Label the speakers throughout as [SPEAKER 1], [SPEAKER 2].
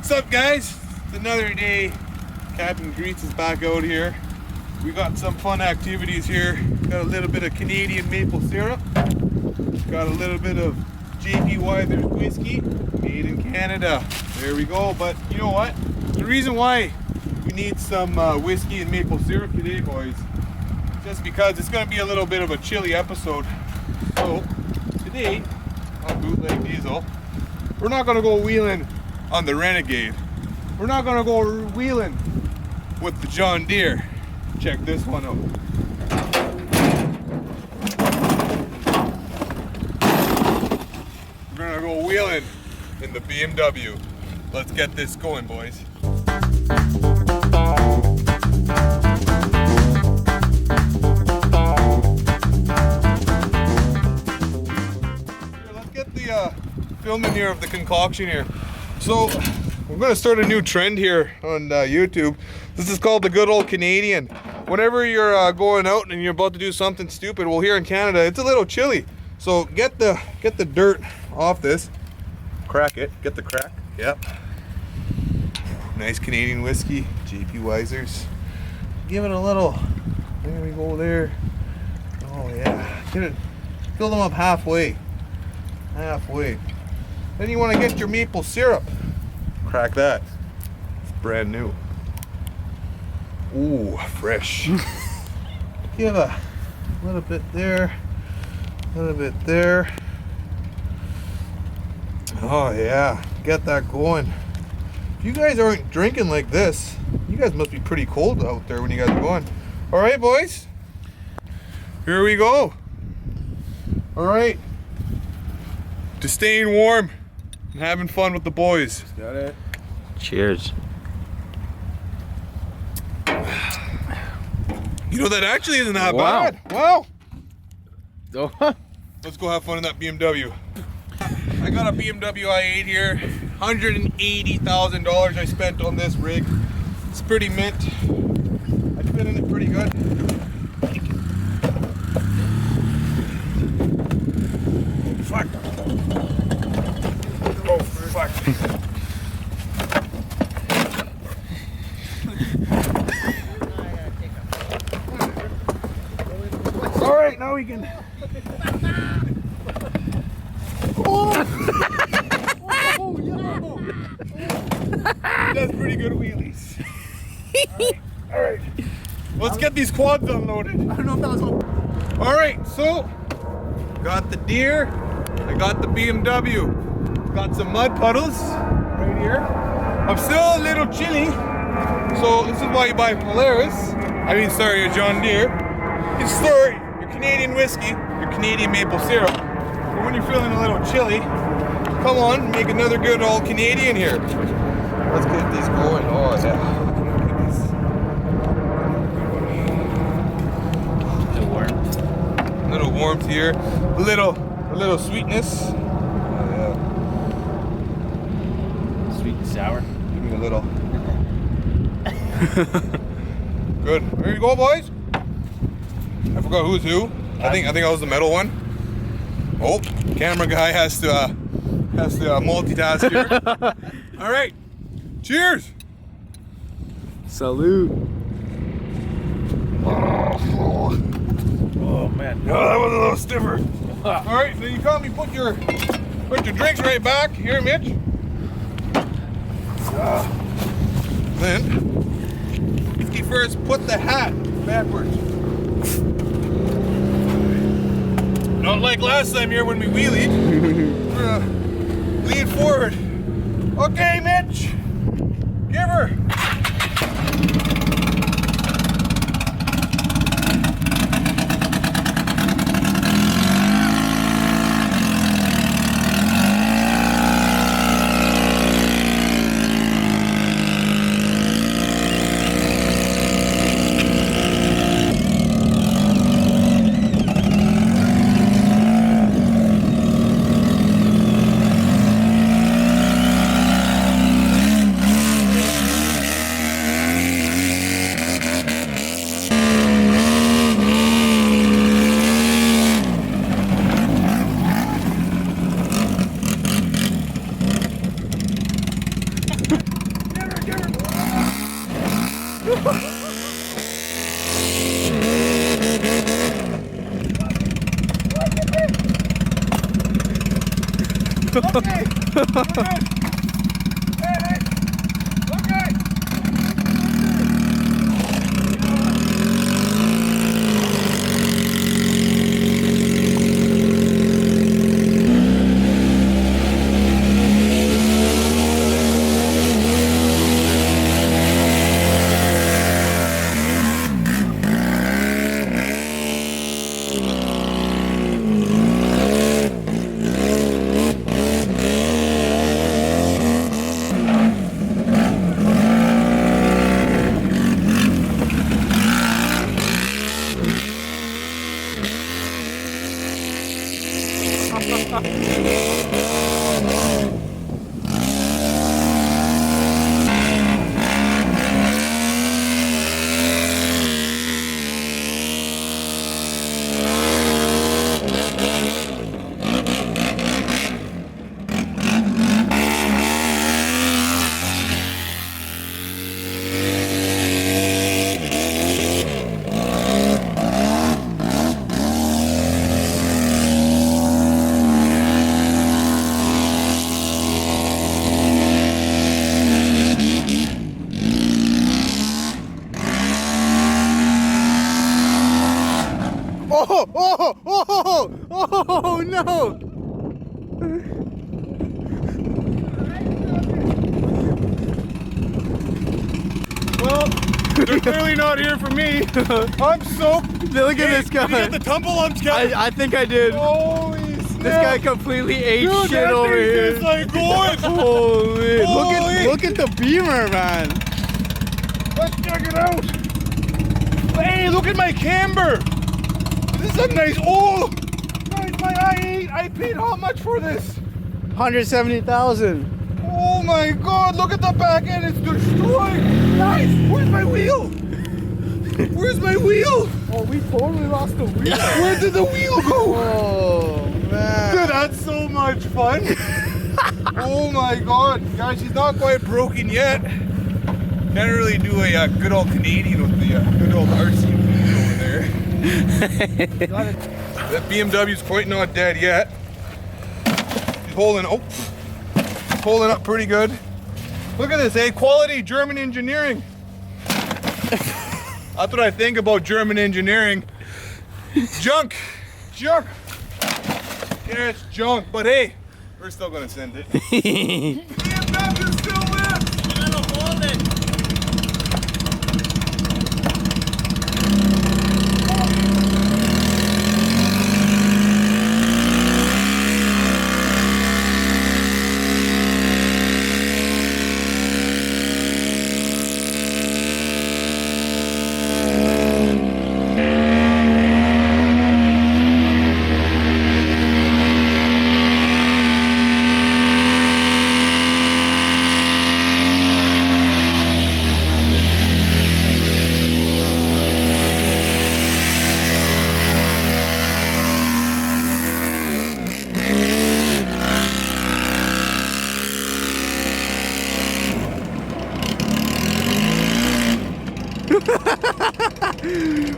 [SPEAKER 1] What's up, guys? It's another day. Captain Grease is back out here. We got some fun activities here. Got a little bit of Canadian maple syrup. Got a little bit of JP Weither's whiskey, made in Canada. There we go. But you know what? The reason why we need some whiskey and maple syrup today, boys, just because it's going to be a little bit of a chilly episode. So today, on Bootleg Diesel, we're not going to go wheeling on the Renegade. We're not going to go wheeling with the John Deere. Check this one out. We're going to go wheeling in the BMW. Let's get this going, boys. Let's get the filming here of the concoction here. So we're going to start a new trend here on YouTube. This is called the good old Canadian. Whenever you're going out and you're about to do something stupid, well, here in Canada it's a little chilly. So get the dirt off this. Crack it. Get the crack. Yep. Nice Canadian whiskey, JP Weither's. Give it a little. There we go there. Oh yeah. Get it. Fill them up halfway. Halfway. Then you want to get your maple syrup. Crack that. It's brand new. Ooh, fresh. Give a little bit there. A little bit there. Oh yeah. Get that going. If you guys aren't drinking like this, you guys must be pretty cold out there when you guys are going. Alright, boys. Here we go. Alright. To staying warm and having fun with the boys.
[SPEAKER 2] Got it.
[SPEAKER 3] Cheers.
[SPEAKER 1] You know, that actually isn't that
[SPEAKER 3] Wow.
[SPEAKER 1] bad. Wow.
[SPEAKER 3] Oh,
[SPEAKER 1] Let's go have fun in that BMW. I got a BMW I8 here. $180,000 I spent on this rig. It's pretty mint. I fit in it pretty good. Fuck. Oh, fuck. All right, now we can. Oh, yo. That's pretty good wheelies. All right. Let's get these quads unloaded. I don't know if that was all right, so got the Deere. I got the BMW. Got some mud puddles right here. I'm still a little chilly, so this is why you buy Polaris. Sorry, a John Deere. You store your Canadian whiskey, your Canadian maple syrup. But when you're feeling a little chilly, come on, make another good old Canadian here. Let's get these going. Oh yeah. A little warmth here. A little sweetness. Oh, yeah.
[SPEAKER 3] sweet and sour.
[SPEAKER 1] Give me a little. Good. There you go, boys. I forgot who's who. I think I was the metal one. Oh, camera guy has to multitask here. All right. Cheers.
[SPEAKER 3] Salute.
[SPEAKER 1] Oh man. No, that was a little stiffer. All right, so you caught me put your drinks right back here, Mitch. Then, first, put the hat backwards. Not like last time here when we wheelied. We're gonna lean forward. Okay, Mitch. Give her. Okay. We're good. Hey. Okay.
[SPEAKER 2] Oh no!
[SPEAKER 1] Well, they're clearly not here for me. I'm soaked.
[SPEAKER 2] Look at this guy.
[SPEAKER 1] Did you get the tumble ups, Kevin?
[SPEAKER 2] I think I did.
[SPEAKER 1] Holy snap.
[SPEAKER 2] This guy completely ate
[SPEAKER 1] Dude,
[SPEAKER 2] shit over here.
[SPEAKER 1] It's like going.
[SPEAKER 2] Holy!
[SPEAKER 1] Holy.
[SPEAKER 2] Look at the Beamer, man.
[SPEAKER 1] Let's check it out. Hey, look at my camber. This is a nice. Oh, guys, my I8. I paid how much for this?
[SPEAKER 2] 170,000.
[SPEAKER 1] Oh my God! Look at the back end. It's destroyed. Guys, where's my wheel? Where's my wheel?
[SPEAKER 2] Oh, we totally lost the wheel.
[SPEAKER 1] Where did the wheel go?
[SPEAKER 2] Oh man.
[SPEAKER 1] Dude, that's so much fun. Oh my God, guys, she's not quite broken yet. Can't really do a good old Canadian with the good old RC over there. That BMW's quite not dead yet. He's holding, holding up pretty good. Look at this, quality German engineering. That's what I think about German engineering. Junk. Yeah, it's junk, but hey, we're still gonna send it. BMW still lives.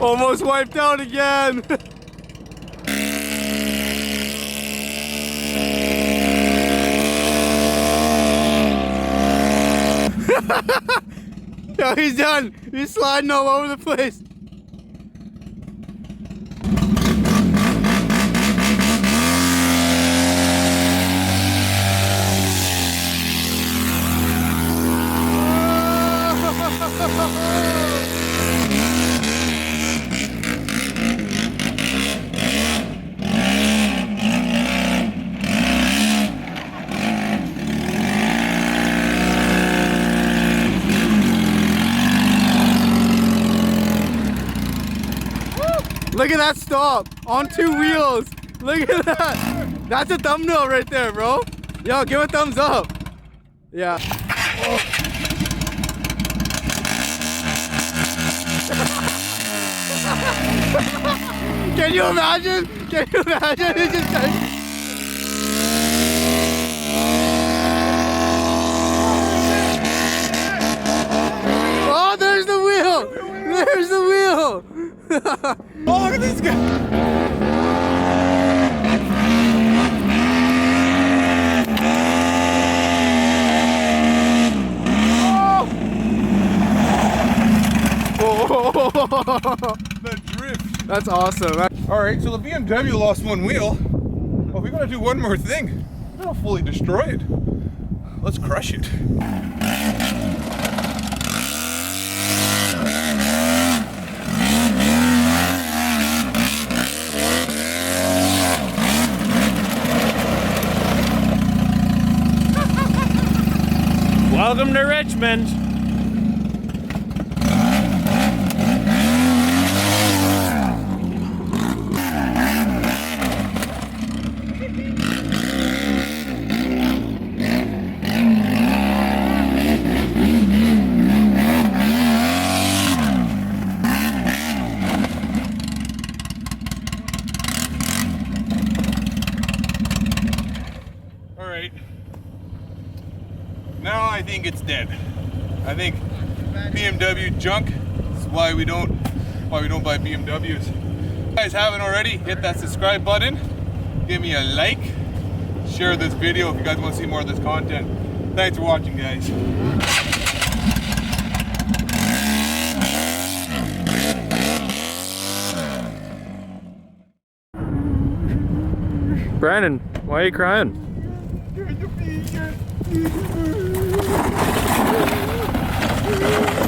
[SPEAKER 2] Almost wiped out again. Yo, he's done. He's sliding all over the place. Look at that stop on 2 wheels. Look at that. That's a thumbnail right there, bro. Yo, give a thumbs up. Yeah. Can you imagine? Can you imagine? It's just like... Oh, there's the wheel. There's the wheel.
[SPEAKER 1] Oh, look at this guy!
[SPEAKER 2] That's awesome.
[SPEAKER 1] All right, so the BMW lost one wheel. Well, we gotta do one more thing. We gotta fully destroy it. Let's crush it.
[SPEAKER 3] Welcome to Richmond.
[SPEAKER 1] All right. Now I think it's dead. I think BMW junk is why we don't buy BMWs. If you guys haven't already, hit that subscribe button. Give me a like. Share this video if you guys want to see more of this content. Thanks for watching, guys.
[SPEAKER 3] Brandon, why are you crying?
[SPEAKER 1] Thank you.